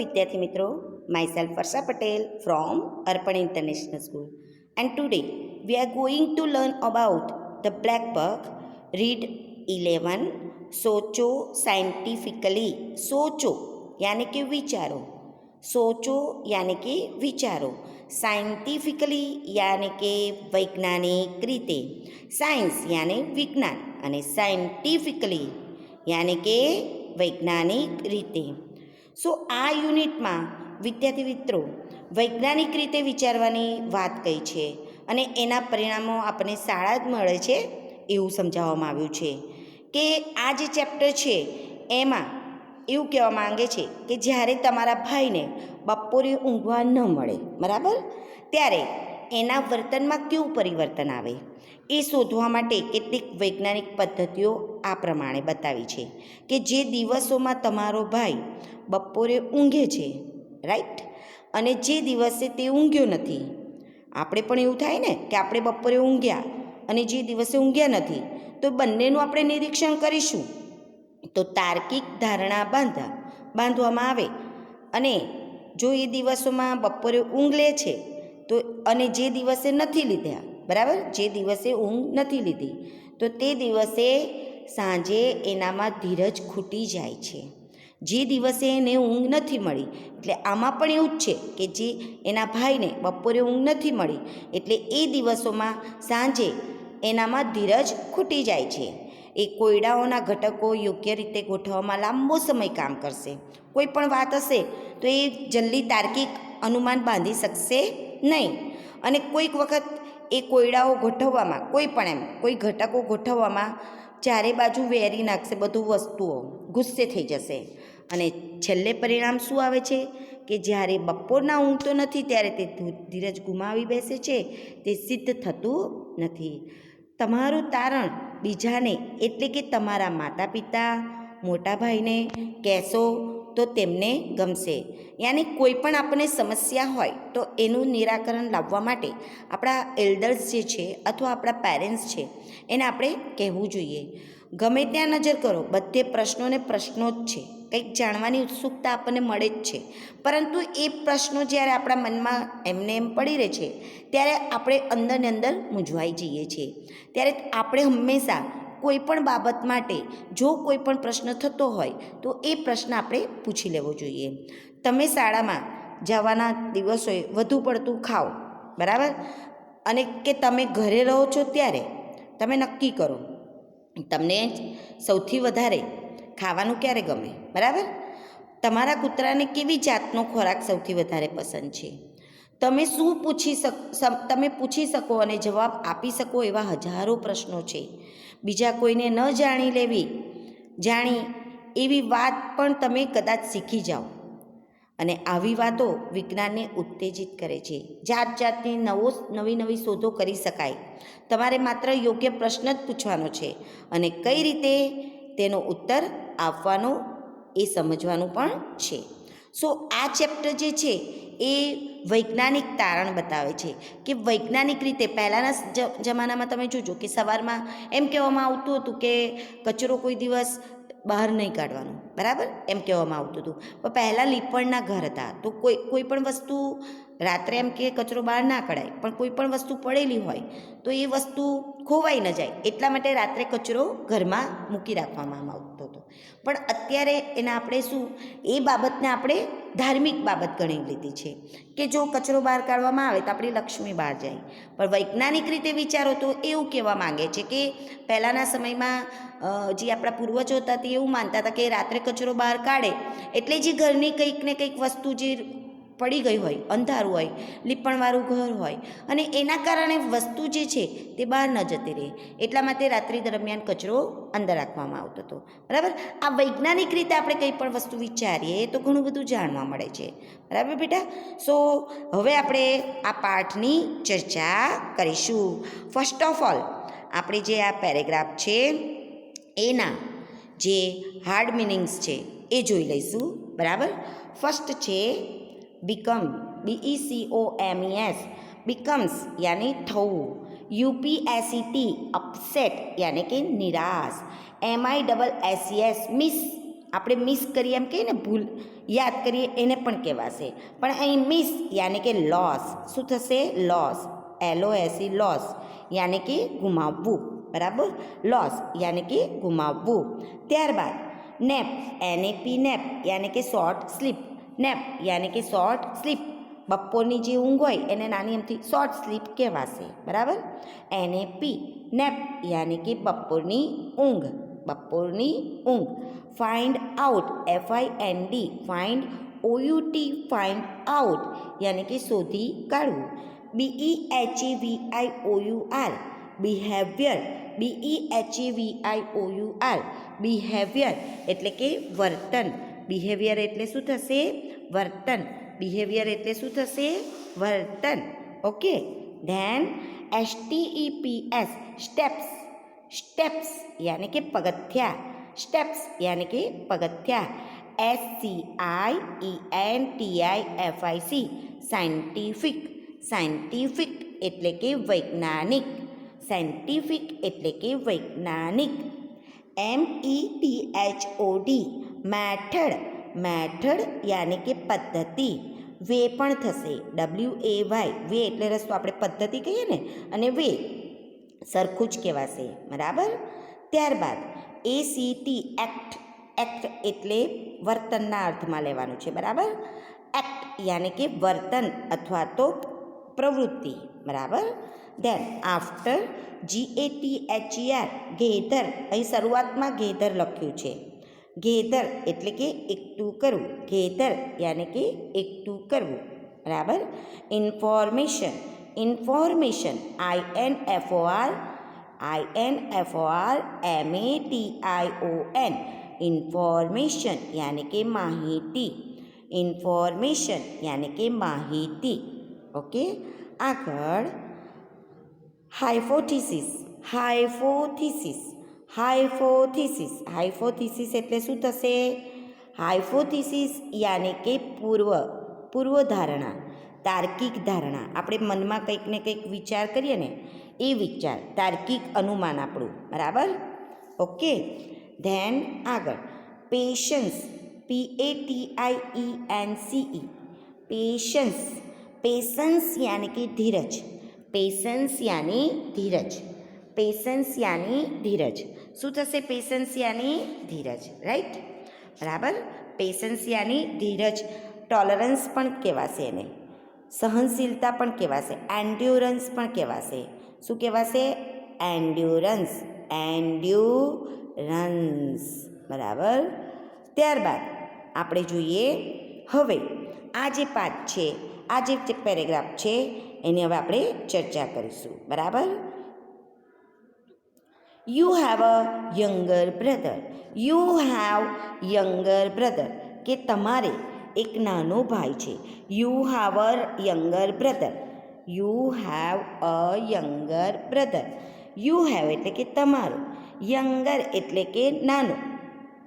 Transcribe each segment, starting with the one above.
વિદ્યાર્થી મિત્રો, myself Varsha Patel from Arpan International School, and today we are going to learn about the black book. Read 11. सोचो scientifically. सोचो यानी कि विचारो. सोचो यानी कि विचारो. साइंटिफिकली यानी कि वैज्ञानिक रीते. साइंस यानी विज्ञान અને સાયન્ટિફિકલી यानी કે વૈજ્ઞાનિક રીતે. સો આ યુનિટમાં વિદ્યાર્થી મિત્રો વૈજ્ઞાનિક રીતે વિચારવાની વાત કહી છે અને એના પરિણામો આપણને શાળા જ મળે છે એવું સમજાવવામાં આવ્યું છે કે આ જે ચેપ્ટર છે એમાં એવું કહેવા માંગે છે કે જ્યારે તમારા ભાઈને બપોરે ઊંઘવા ન મળે, બરાબર, ત્યારે એના વર્તનમાં કેવું પરિવર્તન આવે એ શોધવા માટે કેટલીક વૈજ્ઞાનિક પદ્ધતિઓ આ પ્રમાણે બતાવી છે કે જે દિવસોમાં તમારો ભાઈ બપોરે ઊંઘે છે, રાઈટ, અને જે દિવસે તે ઊંઘ્યો નથી. આપણે પણ એવું થાય ને કે આપણે બપોરે ઊંઘ્યા અને જે દિવસે ઊંઘ્યા નથી, તો બંનેનું આપણે નિરીક્ષણ કરીશું તો તાર્કિક ધારણા બાંધવામાં આવે. અને જો એ દિવસોમાં બપોરે ઊંઘ લે છે તો અને જે દિવસે નથી લીધા, બરાબર, જે દિવસે ઊંઘ નથી લીધી, તો તે દિવસે સાંજે એનામાં ધીરજ ખૂટી જાય છે. જે દિવસે એને ઊંઘ નથી મળી, એટલે આમાં પણ એવું જ છે કે જે એના ભાઈને બપોરે ઊંઘ નથી મળી, એટલે એ દિવસોમાં સાંજે એનામાં ધીરજ ખૂટી જાય છે. એ કોયડાઓના ઘટકો યોગ્ય રીતે ગોઠવવામાં લાંબો સમય કામ કરશે. કોઈ પણ વાત હશે તો એ જલ્દી તાર્કિક અનુમાન બાંધી શકશે નહીં. અને કોઈક વખત એ કોયડાઓ ગોઠવવામાં કોઈ ઘટકો ગોઠવવામાં ચારે બાજુ વેરી નાખશે, બધું વસ્તુઓ ગુસ્સે થઈ જશે. અને છેલ્લે પરિણામ શું આવે છે કે જ્યારે બપોરના ઊંઘતો નથી ત્યારે તે ધીરજ ગુમાવી બેસે છે, તે સિદ્ધ થતું નથી. તમારું તારણ બીજાને એટલે કે તમારા માતા પિતા, મોટા ભાઈને કહેશો તો તેમને ગમશે. યાની કોઈ પણ આપણને સમસ્યા હોય તો એનું નિરાકરણ લાવવા માટે આપણા એલ્ડર્સ જે છે અથવા આપણા પેરેન્ટ્સ છે એને આપણે કહેવું જોઈએ. ગમે ત્યાં નજર કરો, બધે પ્રશ્નોને પ્રશ્નો જ છે. કંઈક જાણવાની ઉત્સુકતા આપણને મળે જ છે, પરંતુ એ પ્રશ્નો જ્યારે આપણા મનમાં એમને એમ પડી રહે છે ત્યારે આપણે અંદરને અંદર મૂંઝવાઈ જઈએ છીએ. ત્યારે આપણે હંમેશા કોઈ પણ બાબત માટે જો કોઈ પણ પ્રશ્ન થતો હોય તો એ પ્રશ્ન આપણે પૂછી લેવો જોઈએ. તમે શાળામાં જવાના દિવસોએ વધુ પડતું ખાઓ, બરાબર, અને કે તમે ઘરે રહો છો ત્યારે તમે નક્કી કરો તમને સૌથી વધારે ખાવાનું ક્યારે ગમે, બરાબર. તમારા કૂતરાને કેવી જાતનો ખોરાક સૌથી વધારે પસંદ છે. તમે શું પૂછી શકો અને જવાબ આપી શકો એવા હજારો પ્રશ્નો છે. બીજા કોઈને ન જાણી એવી વાત પણ તમે કદાચ શીખી જાઓ. અને આવી વાતો વિજ્ઞાનને ઉત્તેજિત કરે છે. જાતની નવી શોધો કરી શકાય. તમારે માત્ર યોગ્ય પ્રશ્ન જ પૂછવાનો છે અને કઈ રીતે તેનો ઉત્તર આપવાનો એ સમજવાનું પણ છે. સો આ ચેપ્ટર જે છે એ વૈજ્ઞાનિક તારણ બતાવે છે કે વૈજ્ઞાનિક રીતે પહેલાંના જમાનામાં તમે જોજો કે સવારમાં એમ કહેવામાં આવતું હતું કે કચરો કોઈ દિવસ બહાર નહીં કાઢવાનો, બરાબર, એમ કહેવામાં આવતું હતું. પણ પહેલાં લીપણના ઘર હતા તો કોઈ પણ વસ્તુ રાત્રે એમ કે કચરો બહાર ના કઢાય, પણ કોઈ પણ વસ્તુ પડેલી હોય તો એ વસ્તુ ખોવાઈ ન જાય એટલા માટે રાત્રે કચરો ઘરમાં મૂકી રાખવામાં આવતો હતો. પણ અત્યારે એના આપણે એ બાબતને આપણે ધાર્મિક બાબત ગણી લીધી છે કે જો કચરો બહાર કાઢવામાં આવે તો આપણી લક્ષ્મી બહાર જાય. પણ વૈજ્ઞાનિક રીતે વિચારો તો એવું કહેવા માંગે છે કે પહેલાંના સમયમાં જે આપણા પૂર્વજો હતા તે એવું માનતા હતા કે રાત્રે કચરો બહાર કાઢે એટલે જે ઘરની કંઈક ને કંઈક વસ્તુ જે પડી ગઈ હોય, અંધારું હોય, લીપણવાળું ઘર હોય અને એના કારણે વસ્તુ જે છે તે બહાર ન જતી રહે, એટલા માટે રાત્રિ દરમિયાન કચરો અંદર રાખવામાં આવતો હતો, બરાબર. આ વૈજ્ઞાનિક રીતે આપણે કંઈ પણ વસ્તુ વિચારીએ તો ઘણું બધું જાણવા મળે છે, બરાબર બેટા. સો હવે આપણે આ પાઠની ચર્ચા કરીશું. ફર્સ્ટ ઓફ ઓલ આપણે જે આ પેરેગ્રાફ છે એના જે હાર્ડ મિનિંગ્સ છે એ જોઈ લઈશું, બરાબર. ફર્સ્ટ છે બીકમ, BECOMES, બીકમ્સ યાની થવું, UPSET અપસેટ યાની કે નિરાશ, MISSES મિસ આપણે મિસ કરીએ એમ કહીએ ને, ભૂલ યાદ કરીએ એને પણ કહેવાશે. પણ અહીં મિસ યાની કે લોસ. શું થશે? લોસ. LOS, લોસ યાની કે ગુમાવવું. બરાબર? લોસ યાની કે ગુમાવવું. ત્યારબાદ નેપ, NAP, નેપ યાની કે શોર્ટ સ્લીપ. નેપ યાની કે શોર્ટ સ્લીપ. બપોરની જે ઊંઘ હોય એને નાની એમથી શોર્ટ સ્લીપ કહેવાશે. બરાબર? NAP, નેપ યાની કે બપોરની ઊંઘ. બપોરની ઊંઘ. Find out, FIND, find OUT, find out યાની કે શોધી કાઢવું. BEHAVIOUR, behaviour. BEHAVIOUR, બિહેવિયર એટલે કે વર્તન. બિહેવિયર એટલે શું થશે? વર્તન. બિહેવિયર એટલે શું થશે? વર્તન. Okay. Then STEPS, steps. Steps યાની કે પગથિયા. સ્ટેપ્સ યાની કે પગથિયા. SCIENTIFIC, scientific. સાયન્ટિફિક એટલે કે વૈજ્ઞાનિક. સાયન્ટિફિક એટલે કે વૈજ્ઞાનિક. METHOD, method. મેથડ યાની કે પદ્ધતિ. વે પણ થશે. WAY, વે એટલે રસ્તો. આપણે પદ્ધતિ કહીએ ને, અને વે સરખું જ કહેવાશે. બરાબર? ત્યારબાદ ACT, એક્ટ. એક્ટ એટલે વર્તનના અર્થમાં લેવાનું છે. બરાબર? એક્ટ યાની કે વર્તન અથવા તો પ્રવૃત્તિ. બરાબર? Than after, GATHER, gather. અહીં શરૂઆતમાં ગેધર લખ્યું છે. ગેધર એટલે કે એકઠું કરવું. ગેધર યાની કે એકઠું કરવું. બરાબર? ઇન્ફોર્મેશન. ઇન્ફોર્મેશન, INFORMATION, ઇન્ફોર્મેશન યાની કે માહિતી. ઇન્ફોર્મેશન યાની કે માહિતી. ઓકે. આગળ હાઇપોથિસિસ. હાઇપોથિસિસ. હાઇપોથિસિસ. હાઇપોથિસિસ એટલે શું થશે? હાઇપોથિસિસ યાની કે પૂર્વધારણા. તાર્કિક ધારણા. આપણે મનમાં કંઈક ને કંઈક વિચાર કરીએ ને, એ વિચાર, તાર્કિક અનુમાન આપણું. બરાબર? ઓકે. ધેન આગળ પેશન્સ. PATIENCE, patience. પેશન્સ યાની કે ધીરજ. પેશન્સ યાની ધીરજ. પેશન્સ યાની ધીરજ. શું થશે? પેશન્સ યાની ધીરજ. રાઈટ? બરાબર? પેશન્સ યાની ધીરજ. ટોલરન્સ પણ કહેવાશે એને. સહનશીલતા પણ કહેવાશે. એન્ડ્યોરન્સ પણ કહેવાશે. શું કહેવાશે? એન્ડ્યોરન્સ. એન્ડ્યોરન્સ. બરાબર? ત્યારબાદ આપણે જોઈએ હવે આ જે પાઠ છે, આ જે પેરેગ્રાફ છે, એની હવે આપણે ચર્ચા કરીશું. બરાબર? You have a younger brother. You have younger brother કે તમારે એક નાનો ભાઈ છે. You have a younger brother. You have a younger brother. You have એટલે કે તમારું. યંગર એટલે કે નાનો.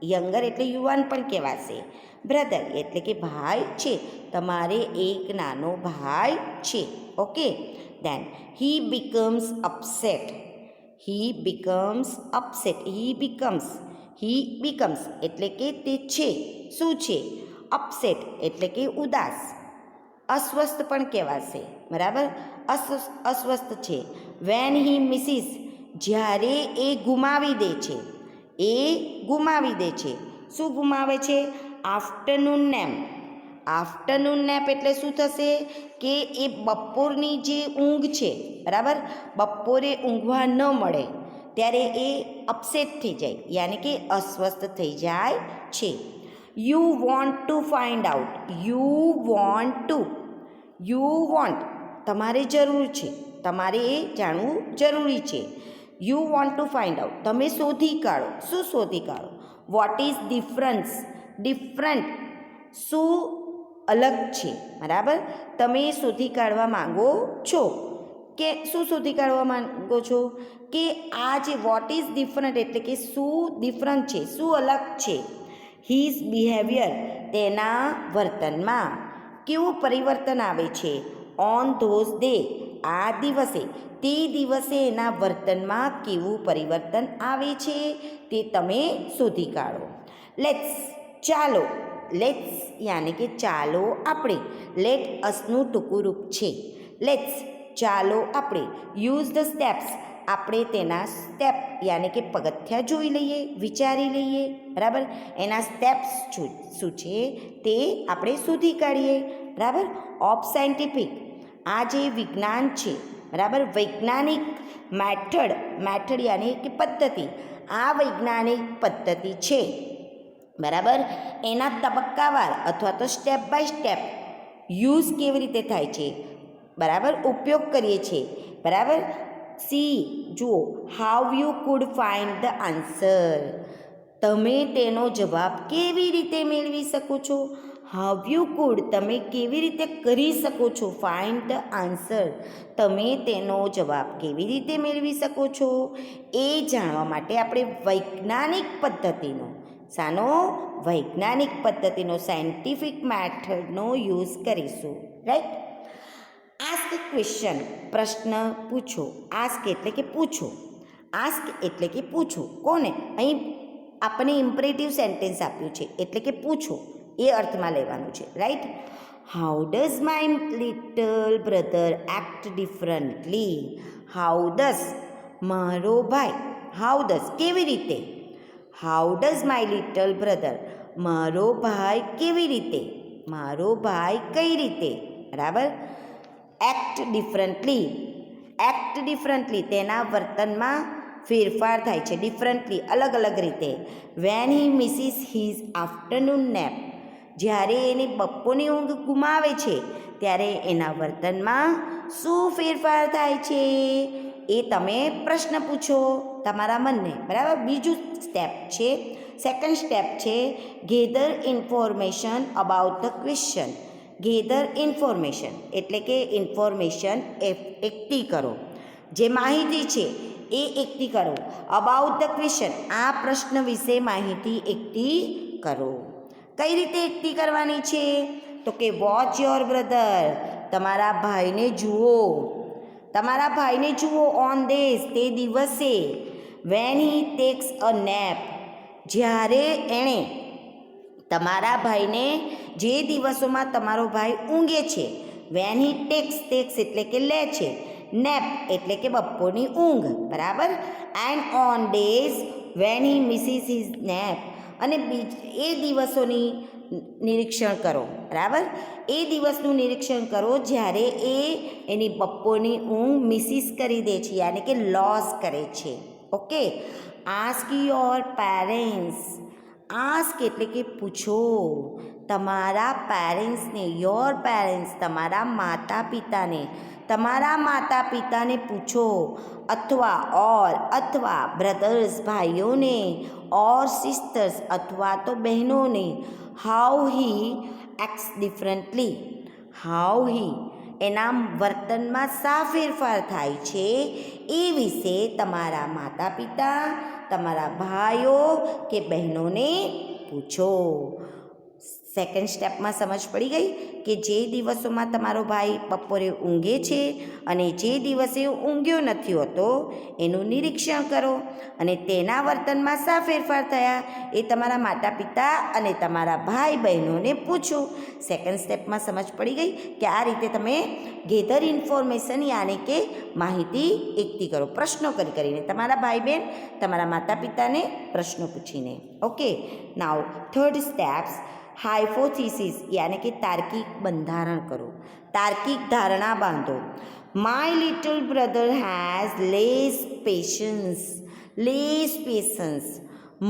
યંગર એટલે યુવાન પણ કહેવાશે. બ્રધર એટલે કે ભાઈ છે. તમારે એક નાનો ભાઈ છે. ઓકે. દેન હી બીકમ્સ અપસેટ. હી બીકમ્સ અપસેટ. હી બીકમ્સ એટલે કે તે છે. શું છે? અપસેટ એટલે કે ઉદાસ. અસ્વસ્થ પણ કહેવાશે. બરાબર? અસ્વસ્થ છે. વેન હી મિસીસ, જ્યારે એ ગુમાવી દે છે. એ ગુમાવી દે છે. શું ગુમાવે છે? Afternoon nap. આફ્ટરનૂન નેપ એટલે શું થશે? કે એ બપોરની જે ઊંઘ છે, બરાબર, બપોરે ઊંઘવા ન મળે ત્યારે એ અપસેટ થઈ જાય, યાની કે અસ્વસ્થ થઈ જાય છે. You want to find out. You want તમારે જરૂર છે. તમારે એ જાણવું જરૂરી છે. You want to find out તમે શોધી કાઢો. શું શોધી કાઢો? What is difference. ડિફરન્ટ શું અલગ છે. બરાબર? તમે શોધી કાઢવા માંગો છો કે શું શોધી કાઢવા માંગો છો? કે આ જે વોટ ઇઝ ડિફરન્ટ એટલે કે શું ડિફરન્ટ છે, શું અલગ છે. હિઝ બિહેવિયર તેના વર્તનમાં કેવું પરિવર્તન આવે છે. ઓન ધોઝ ડે આ દિવસે, તે દિવસે એના વર્તનમાં કેવું પરિવર્તન આવે છે તે તમે શોધી કાઢો. લેટ્સ ચાલો, લેટ્સ યાની કે ચાલો આપણે, લેટ અસનું ટૂંકું રૂપ છે લેટ્સ, ચાલો આપણે, યુઝ ધ સ્ટેપ્સ, આપણે તેના સ્ટેપ યાની કે પગથિયાં જોઈ લઈએ, વિચારી લઈએ, બરાબર. એના સ્ટેપ્સ શું છે તે આપણે શોધી કાઢીએ, બરાબર. ઓફ સાયન્ટિફિક, આ જે વિજ્ઞાન છે, બરાબર, વૈજ્ઞાનિક મેથડ યાની કે પદ્ધતિ, આ વૈજ્ઞાનિક પદ્ધતિ છે, બરાબર. એના તબક્કાવાર અથવા તો સ્ટેપ બાય સ્ટેપ યુઝ કેવી રીતે થાય છે, બરાબર, ઉપયોગ કરીએ છીએ, બરાબર. સી, જુઓ, how you could find the answer, તમે તેનો જવાબ કેવી રીતે મેળવી શકો છો. હાઉ યુ કુડ, તમે કેવી રીતે કરી શકો છો. ફાઇન્ડ ધ આન્સર, તમે તેનો જવાબ કેવી રીતે મેળવી શકો છો. એ જાણવા માટે આપણે વૈજ્ઞાનિક પદ્ધતિનો, શાનો, વૈજ્ઞાનિક પદ્ધતિનો, સાયન્ટિફિક મેથડનો યુઝ કરીશું, રાઈટ. આસ્ક ક્વેશ્ચન, પ્રશ્ન પૂછો. આસ્ક એટલે કે પૂછો, આસ્ક એટલે કે પૂછો. કોને? અહીં આપણને ઇમ્પરેટિવ સેન્ટેન્સ આપ્યું છે એટલે કે પૂછો એ અર્થમાં લેવાનું છે, right. How does my little brother act differently. How does, મારો ભાઈ, હાઉ ડઝ કેવી રીતે, how does my little brother, મારો ભાઈ કેવી રીતે, મારો ભાઈ કઈ રીતે, બરાબર. એક્ટ ડિફરન્ટલી, એક્ટ ડિફરન્ટલી, તેના વર્તનમાં ફેરફાર થાય છે, ડિફરન્ટલી અલગ અલગ રીતે. When he Mrs his afternoon nap, જ્યારે એની બપોરની ઊંઘ ગુમાવે છે ત્યારે એના વર્તનમાં શું ફેરફાર થાય છે એ તમે પ્રશ્ન પૂછો તમારા મનને, બરાબર. બીજું સ્ટેપ છે, સેકન્ડ સ્ટેપ છે gather information about the question. Gather information એટલે કે ઇન્ફોર્મેશન એકઠી કરો, જે માહિતી છે એ એકઠી કરો. અબાઉટ ધ ક્વેશ્ચન, આ પ્રશ્ન વિશે માહિતી એકઠી કરો. કઈ રીતે એકઠી કરવાની છે તો કે વોચ યોર બ્રધર, તમારા ભાઈને જુઓ, તમારા ભાઈને જુઓ. ઓન ધીસ, તે દિવસે. When he takes a nap, જ્યારે એણે, તમારા ભાઈને, જે દિવસોમાં તમારો ભાઈ ઊંઘે છે. વેન હી ટેક્સ એટલે કે લે છે, નેપ એટલે કે બપોરની ઊંઘ, બરાબર. And on days when he Mrs his nap, અને એ દિવસોની નિરીક્ષણ કરો, બરાબર. એ દિવસનું નિરીક્ષણ કરો જ્યારે એ એની બપોરની ઊંઘ મિસીસ કરી દે છે, યાની કે લોસ કરે છે. Okay. Ask your parents, ask એટલે કે પૂછો તમારા પેરેન્ટ્સને. યોર પેરેન્ટ્સ, તમારા માતા પિતાને, તમારા માતા પિતાને પૂછો. અથવા ઓર, અથવા બ્રધર્સ, ભાઈઓને. ઓર સિસ્ટર્સ, અથવા તો બહેનોને. How he acts differently, how હી, એના વર્તનમાં શા ફેરફાર થાય છે એ વિશે તમારા માતા પિતા, તમારા ભાઈઓ કે બહેનોને પૂછો. સેકન્ડ સ્ટેપમાં સમજ પડી ગઈ કે જે દિવસોમાં તમારો ભાઈ બપોરે ઊંઘે છે અને જે દિવસે ઊંઘ્યો નથી હોતો એનું નિરીક્ષણ કરો અને તેના વર્તનમાં શા ફેરફાર થયા એ તમારા માતા પિતા અને તમારા ભાઈ બહેનોને પૂછો. સેકન્ડ સ્ટેપમાં સમજ પડી ગઈ કે આ રીતે તમે ગેધર ઇન્ફોર્મેશન યાની કે માહિતી એકઠી કરો, પ્રશ્નો કરીને તમારા ભાઈ બહેન, તમારા માતા પિતાને પ્રશ્નો પૂછીને. Okay. Now third steps, hypothesis યાની કે તાર્કિક બંધારણ કરો, તાર્કિક ધારણા બાંધો. My little brother has less patience, less patience,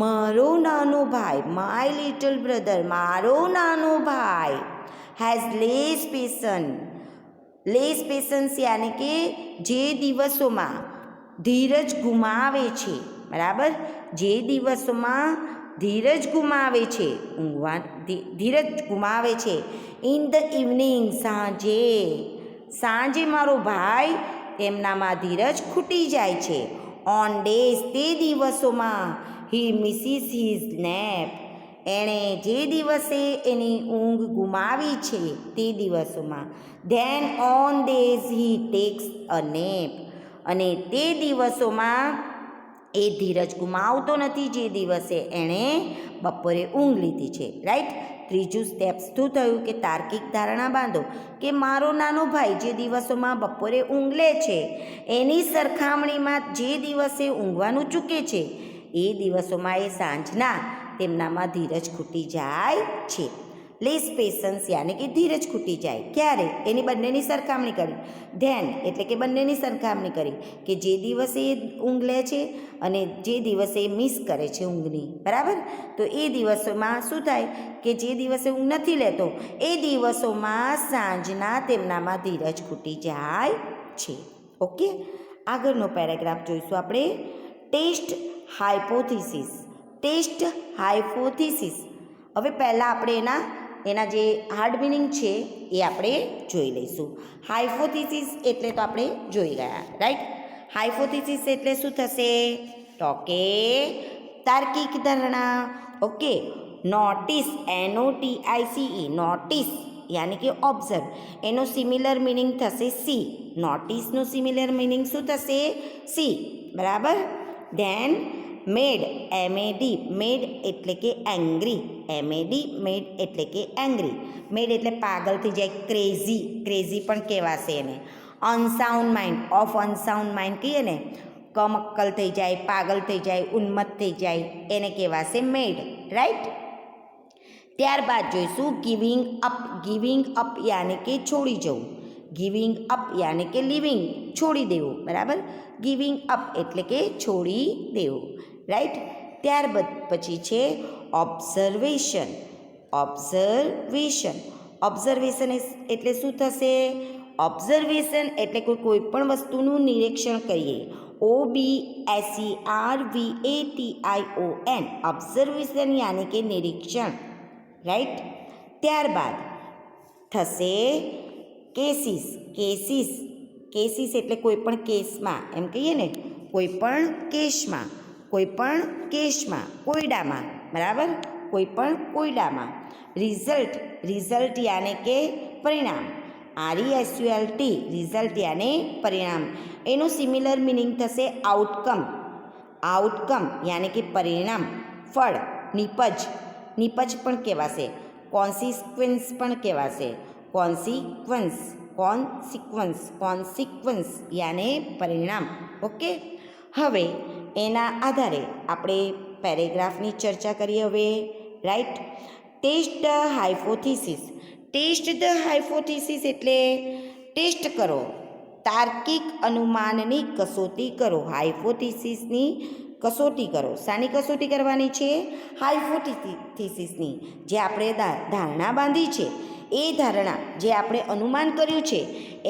મારો નાનો ભાઈ, માય લિટલ બ્રધર, મારો નાનો ભાઈ, has less passion, less patience યાની કે જે દિવસોમાં ધીરજ ગુમાવે છે, બરાબર. જે દિવસોમાં ધીરજ ગુમાવે છે, ધીરજ ગુમાવે છે. ઇન ધ ઇવનિંગ, સાંજે, સાંજે મારો ભાઈ એમનામાં ધીરજ ખૂટી જાય છે. ઓન ડેઝ, તે દિવસોમાં. હી મિસીસ હિઝ નેપ, એણે જે દિવસે એની ઊંઘ ગુમાવી છે તે દિવસોમાં. Then on days he takes a nap, અને તે દિવસોમાં એ ધીરજ ગુમાવતો નથી જે દિવસે એણે બપોરે ઊંઘ લીધી છે, રાઈટ. ત્રીજું સ્ટેપ શું થયું કે તાર્કિક ધારણા બાંધો કે મારો નાનો ભાઈ જે દિવસોમાં બપોરે ઊંઘ લે છે એની સરખામણીમાં જે દિવસે ઊંઘવાનું ચૂકે છે એ દિવસોમાં એ સાંજના તેમનામાં ધીરજ ખૂટી જાય છે. લેસ પેશન્સ યાની કે ધીરજ ખૂટી જાય ક્યારે? એની બંનેની સરખામણી કરી. ધેન એટલે કે બંનેની સરખામણી કરી કે જે દિવસે એ ઊંઘ લે છે અને જે દિવસે એ મિસ કરે છે ઊંઘની, બરાબર. તો એ દિવસોમાં શું થાય કે જે દિવસે ઊંઘ નથી લેતો એ દિવસોમાં સાંજના તેમનામાં ધીરજ ખૂટી જાય છે. ઓકે, આગળનો પેરેગ્રાફ જોઈશું આપણે. Test hypothesis. Test hypothesis. હવે પહેલાં આપણે એના જે હાર્ડ મિનિંગ છે એ આપણે જોઈ લઈશું. હાઇપોથિસિસ એટલે તો આપણે જોઈ ગયા, રાઈટ. હાઇપોથિસિસ એટલે શું થશે? તો કે તાર્કિક ધારણા. ઓકે, નોટિસ NOTICE નોટિસ યાની કે ઓબ્ઝર્વ, એનો સિમિલર મિનિંગ થશે સી. નોટિસનું સિમિલર મિનિંગ શું થશે? સી, બરાબર. ધેન મેડ MAD મેડ એટલે કે એંગ્રી. MAD મેડ એટલે કે એંગ્રી. મેડ એટલે પાગલ થઈ જાય, ક્રેઝી. ક્રેઝી પણ કહેવાશે એને. અનસાઉન્ડ માઇન્ડ, ઓફ અનસાઉન્ડ માઇન્ડ કહીએ ને, કમક્કલ થઈ જાય, પાગલ થઈ જાય, ઉન્મત્ત થઈ જાય, એને કહેવાશે મેડ, રાઈટ. ત્યારબાદ જોઈશું ગિવિંગ અપ. ગિવિંગ અપ યાની કે છોડી જવું. ગિવિંગ અપ યાની કે લિવિંગ, છોડી દેવું, બરાબર. ગિવિંગ અપ એટલે કે છોડી દેવું, રાઈટ. ત્યારબાદ પછી છે ઓબ્ઝર્વેશન. ઓબ્ઝર્વેશન. ઓબ્ઝર્વેશન એટલે શું થશે? ઓબ્ઝર્વેશન એટલે કોઈ પણ વસ્તુનું નિરીક્ષણ કરીએ. OBSERVATION ઓબ્ઝર્વેશન યાની કે નિરીક્ષણ, રાઈટ. ત્યારબાદ થશે કેસીસ. કેસીસ. કેસીસ એટલે કોઈ પણ કેસમાં, એમ કહીએ ને, કોઈ પણ કેસમાં, કોઈ પણ કેસમાં, કોયડામાં, બરાબર. કોઈ પણ કોયડામાં. રિઝલ્ટ. રિઝલ્ટ યાને કે પરિણામ. RESULT રિઝલ્ટ યાને પરિણામ. એનું સિમિલર મિનિંગ થશે આઉટકમ. આઉટકમ યાને કે પરિણામ, ફળ. નિપજ. નિપજ પણ કહેવાશે. કોન્સિક્વન્સ પણ કહેવાશે. કોન્સિક્વન્સ. કોન્સિક્વન્સ. કોન્સિક્વન્સ યાને પરિણામ. ઓકે, હવે એના આધારે આપણે પેરેગ્રાફની ચર્ચા કરીએ હવે, right. Test the hypothesis. Test the hypothesis એટલે ટેસ્ટ કરો, તાર્કિક અનુમાનની કસોટી કરો. હાઇપોથિસિસની કસોટી કરો. શાની કસોટી કરવાની છે? હાઇપોથિસિસની. જે આપણે ધારણા બાંધી છે એ ધારણા, જે આપણે અનુમાન કર્યું છે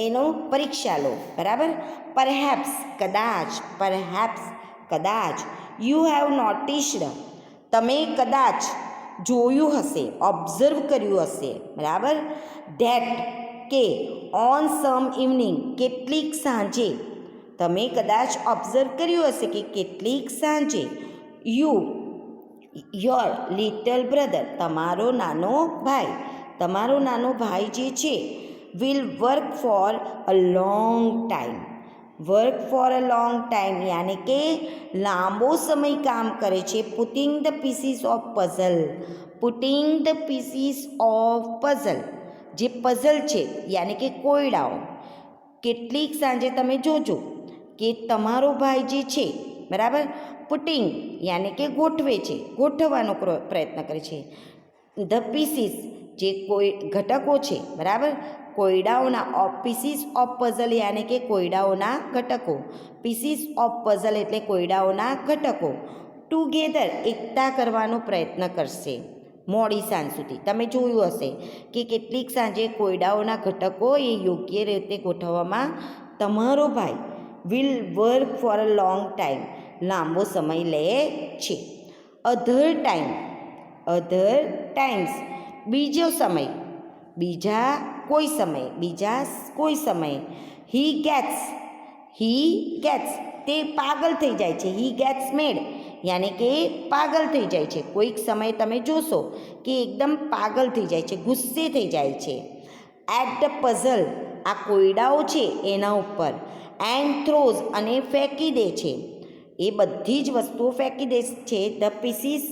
એનો પરીક્ષા લો, બરાબર. પરહેપ્સ કદાચ. પરહેપ્સ કદાચ. યુ હેવ નોટિસ્ડ તમે કદાચ જોયું હશે, ઓબ્ઝર્વ કર્યું હશે, બરાબર. ધેટ કે ઓન સમ ઇવનિંગ કેટલીક સાંજે. તમે કદાચ ઓબ્ઝર્વ કર્યું હશે કે કેટલીક સાંજે યોર લિટલ બ્રધર તમારો નાનો ભાઈ. તમારો નાનો ભાઈ જે છે will work for a long time. Work for a long time યાની કે લાંબો સમય કામ કરે છે. Putting the pieces of puzzle. Putting the pieces of puzzle. જે પઝલ છે યાની કે કોયડાઓ. કેટલીક સાંજે તમે જોજો કે તમારો ભાઈ જે છે, બરાબર, પુટિંગ યાની કે ગોઠવે છે, ગોઠવવાનો પ્રયત્ન કરે છે. ધ પીસીસ જે કોઈ ઘટકો છે, બરાબર, કોયડાઓના. પીસીસ ઓફ પઝલ યાની કે કોયડાઓના ઘટકો. પીસીસ ઓફ પઝલ એટલે કોયડાઓના ઘટકો. ટુગેધર એકતા કરવાનો પ્રયત્ન કરશે મોડી સાંજ સુધી. તમે જોયું હશે કે કેટલીક સાંજે કોયડાઓના ઘટકો એ યોગ્ય રીતે ગોઠવવામાં તમારો ભાઈ will work for a long time લાંબો સમય લે છે. અધર ટાઈમ. અધર ટાઈમ્સ બીજો સમય. બીજા કોઈ સમય. બીજા કોઈ સમય. હી ગેટ્સ. હી ગેટ્સ તે પાગલ થઈ જાય છે. હી ગેટ્સ મેડ યાની કે પાગલ થઈ જાય છે. કોઈક સમયે તમે જોશો કે એકદમ પાગલ થઈ જાય છે, ગુસ્સે થઈ જાય છે. એટ ધ પઝલ આ કોયડાઓ છે એના ઉપર. એન્ડ થ્રોઝ અને ફેંકી દે છે. એ બધી જ વસ્તુઓ ફેંકી દે છે. The pieces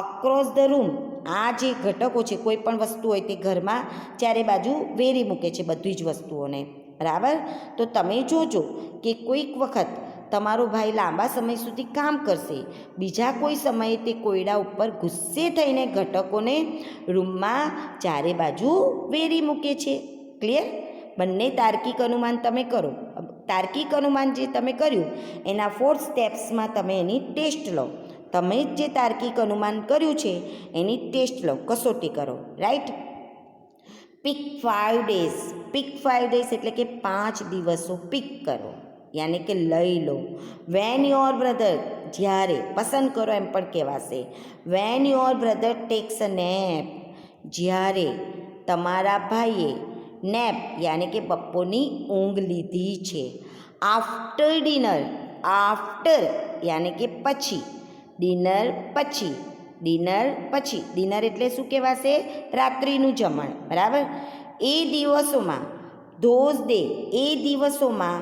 across the room. આ જે ઘટકો છે, કોઈ પણ વસ્તુ હોય તે ઘરમાં ચારે બાજુ વેરી મૂકે છે બધી જ વસ્તુઓને, બરાબર. તો તમે જોજો કે કોઈક વખત તમારો ભાઈ લાંબા સમય સુધી કામ કરશે, બીજા કોઈ સમયે તે કોયડા ઉપર ગુસ્સે થઈને ઘટકોને રૂમમાં ચારે બાજુ વેરી મૂકે છે. ક્લિયર? બંને તાર્કિક અનુમાન તમે કરો. તાર્કિક અનુમાન જે તમે કર્યું એના 4 સ્ટેપ્સમાં તમે એની ટેસ્ટ લો. તમે જે તાર્કિક અનુમાન કર્યું છે એની ટેસ્ટ લો, કસોટી કરો, right. Pick 5 days. Pick 5 days એટલે કે 5 દિવસો પિક કરો, યાની કે લઈ લો. વેન યોર બ્રધર, જ્યારે, પસંદ કરો એમ પણ કહેવાશે. Van your brother tax a nap, જ્યારે તમારા ભાઈએ નેપ યાની કે બપોરની ઊંઘ લીધી છે. આફ્ટર ડિનર, આફ્ટર યાની કે પછી, ડિનર પછી, ડિનર પછી. ડિનર એટલે શું કહેવાશે? રાત્રિનું જમણ, બરાબર. એ દિવસોમાં, ધોઝ ડે, એ દિવસોમાં,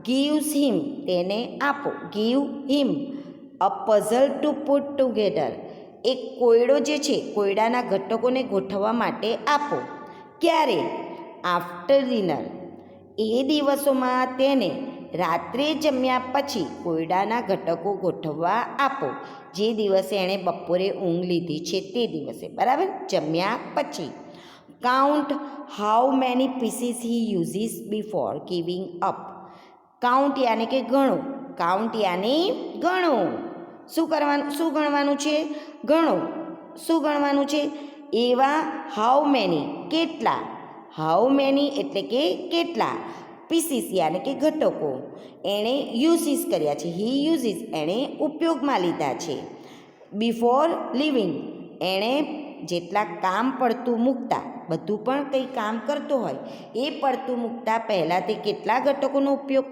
ગીવ્સ હિમ, તેને આપો, ગીવ હિમ અ પઝલ ટુ પુટ ટુગેધર, એક કોયડો જે છે કોયડાના ઘટકોને ગોઠવવા માટે આપો. ક્યારે? આફ્ટર ડિનર, એ દિવસોમાં તેને રાત્રે જમ્યા પછી કોયડાના ઘટકો ગોઠવવા આપો. જે દિવસે એણે બપોરે ઊંઘ લીધી છે તે દિવસે, બરાબર, જમ્યા પછી. Count how many pieces he uses before giving up. Count યાની કે ગણો, કાઉન્ટ યાની ગણો. શું કરવાનું, શું ગણવાનું છે? ગણો. શું ગણવાનું છે? એવા હાઉ મેની, કેટલા, હાઉ મેની એટલે કે કેટલા, પીસીસ યાની કે ઘટકો એણે યુઝીસ કર્યા છે, હી યુઝીસ એણે ઉપયોગમાં લીધા છે. બિફોર લિવિંગ, એણે જેટલા કામ પડતું મૂકતા, બધું પણ કંઈ કામ કરતો હોય એ પડતું મૂકતા પહેલાં તે કેટલા ઘટકોનો ઉપયોગ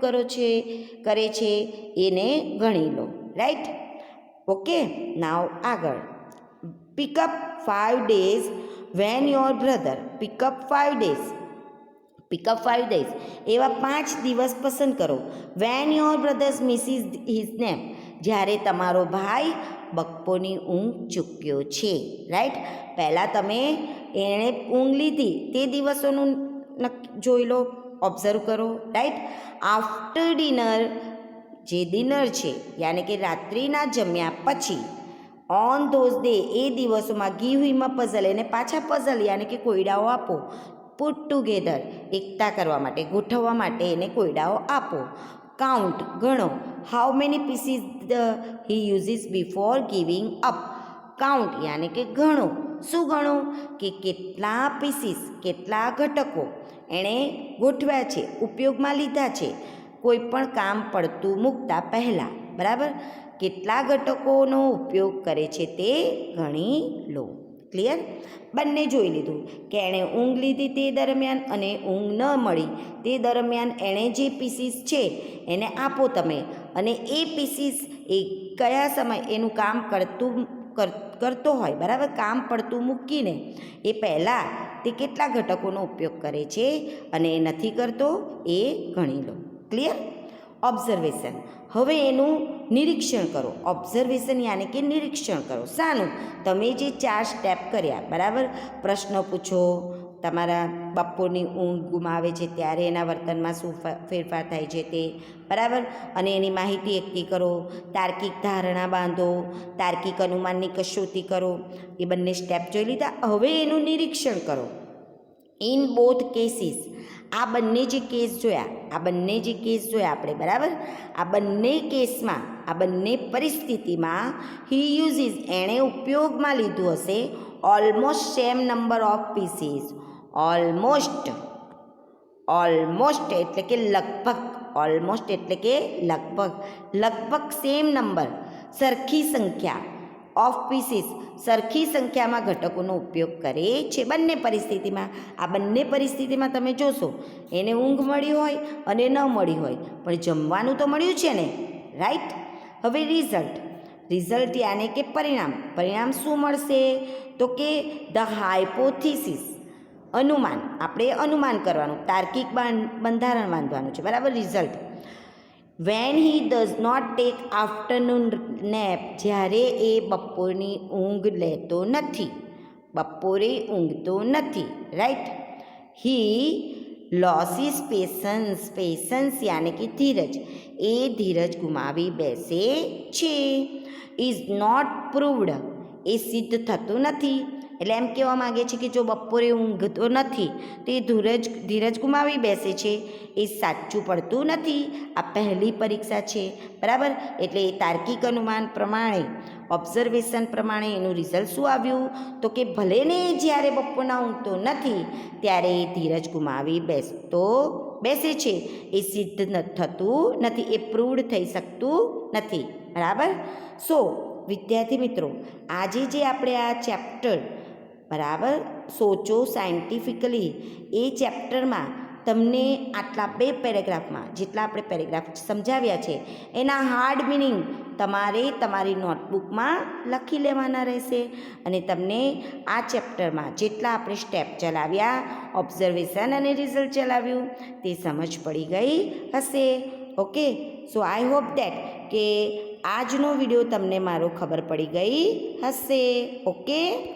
કરે છે એને ગણી લો, રાઈટ. ઓકે, નાવ આગળ. Pick up 5 days when your brother, pick up 5 days, pick up 5 days એવા 5 દિવસ પસંદ કરો. When your brothers misses his nap, જ્યારે તમારો ભાઈ બપોરની ઊંઘ ચૂક્યો છે, રાઈટ. પહેલાં તમે એણે ઊંઘ લીધી તે દિવસોનું જોઈ લો, ઓબ્ઝર્વ કરો, રાઈટ. આફ્ટર ડિનર, જે ડિનર છે યાની કે રાત્રિના જમ્યા પછી. ઓન ધોઝ ડે, એ દિવસોમાં. ગીવ હિમ અ પઝલ, એને પાછા પઝલ યાની કે કોયડાઓ આપો. પુટ ટુગેધર, એકતા કરવા માટે, ગોઠવવા માટે એને કોયડાઓ આપો. કાઉન્ટ, ગણો. How many pieces he uses before giving up. Count યાની કે ગણો. શું ગણો? કે કેટલા પીસીસ, કેટલા ઘટકો એણે ગોઠવ્યા છે, ઉપયોગમાં લીધા છે કોઈ પણ કામ પડતું મૂકતા પહેલાં, બરાબર. કેટલા ઘટકોનો ઉપયોગ કરે છે તે ગણી લો. ક્લિયર? બંને જોઈ લીધું કે એણે ઊંઘ લીધી તે દરમિયાન અને ઊંઘ ન મળી તે દરમિયાન એણે જે પીસીસ છે એને આપો તમે, અને એ પીસીસ એ કયા સમય એનું કામ કરતો હોય, બરાબર, કામ પડતું મૂકીને એ પહેલાં તે કેટલા ઘટકોનો ઉપયોગ કરે છે અને એ નથી કરતો એ ગણી લો. ક્લિયર? ઓબ્ઝર્વેશન. હવે એનું નિરીક્ષણ કરો. ઓબ્ઝર્વેશન યાની કે નિરીક્ષણ કરો. શાનું? તમે જે 4 સ્ટેપ કર્યા, બરાબર. પ્રશ્ન પૂછો, તમારા બપોરની ઊંઘ ગુમાવે છે ત્યારે એના વર્તનમાં શું ફેરફાર થાય છે તે, બરાબર, અને એની માહિતી એકઠી કરો. તાર્કિક ધારણા બાંધો, તાર્કિક અનુમાનની કસોટી કરો. એ બંને સ્ટેપ જોઈ લીધા. હવે એનું નિરીક્ષણ કરો. ઇન બોથ કેસીસ, આ બંને જે કેસ જોયા, આપણે, બરાબર, આ બંને કેસમાં, આ બંને પરિસ્થિતિમાં હી યુઝીસ, એણે ઉપયોગમાં લીધું હશે almost same number of pieces. Almost એટલે કે લગભગ, ઓલમોસ્ટ એટલે કે લગભગ સેમ નંબર, સરખી સંખ્યા ઓફ પીસીસ, સરખી સંખ્યામાં ઘટકોનો ઉપયોગ કરે છે બંને પરિસ્થિતિમાં. આ બંને પરિસ્થિતિમાં તમે જોશો એને ઊંઘ મળી હોય અને ન મળી હોય, પણ જમવાનું તો મળ્યું છે ને, રાઈટ. હવે રિઝલ્ટ યાને કે પરિણામ શું મળશે? તો કે ધ હાઇપોથિસિસ, અનુમાન, આપણે અનુમાન કરવાનું, તાર્કિક બંધારણ બાંધવાનું છે, બરાબર. Result when he does not take afternoon nap, જ્યારે એ બપોરની ઊંઘ લેતો નથી, બપોરે ઊંઘતો નથી, right. He loses patience, patience યાને કે ધીરજ, એ ધીરજ ગુમાવી બેસે છે. ઇઝ નોટ પ્રૂવડ, એ સિદ્ધ થતું નથી. એટલે એમ કહેવા માગે છે કે જો બપોરે ઊંઘતો નથી તો એ ધીરજ ગુમાવી બેસે છે, એ સાચું પડતું નથી. આ પહેલી પરીક્ષા છે, બરાબર. એટલે એ તાર્કિક અનુમાન પ્રમાણે, ઓબ્ઝર્વેશન પ્રમાણે એનું રિઝલ્ટ શું આવ્યું તો કે ભલે ને જ્યારે બપોરના ઊંઘતો નથી ત્યારે એ ધીરજ ગુમાવી બેસે છે, એ સિદ્ધ થતું નથી, એ પ્રૂવડ થઈ શકતું નથી, બરાબર. સો વિદ્યાર્થી મિત્રો, આજે જે આપણે આ ચેપ્ટર, બરાબર, સોચો સાયન્ટિફિકલી, એ ચેપ્ટરમાં તમને આટલા 2 પેરેગ્રાફમાં જેટલા આપણે પેરેગ્રાફ સમજાવ્યા છે એના હાર્ડ મિનિંગ તમારે તમારી નોટબુકમાં લખી લેવાના રહેશે. અને તમને આ ચેપ્ટરમાં જેટલા આપણે સ્ટેપ ચલાવ્યા, ઓબ્ઝર્વેશન અને રિઝલ્ટ ચલાવ્યું, તે સમજ પડી ગઈ હશે. Okay. So I hope that કે આજનો વિડીયો તમને મારો ખબર પડી ગઈ હશે. ઓકે.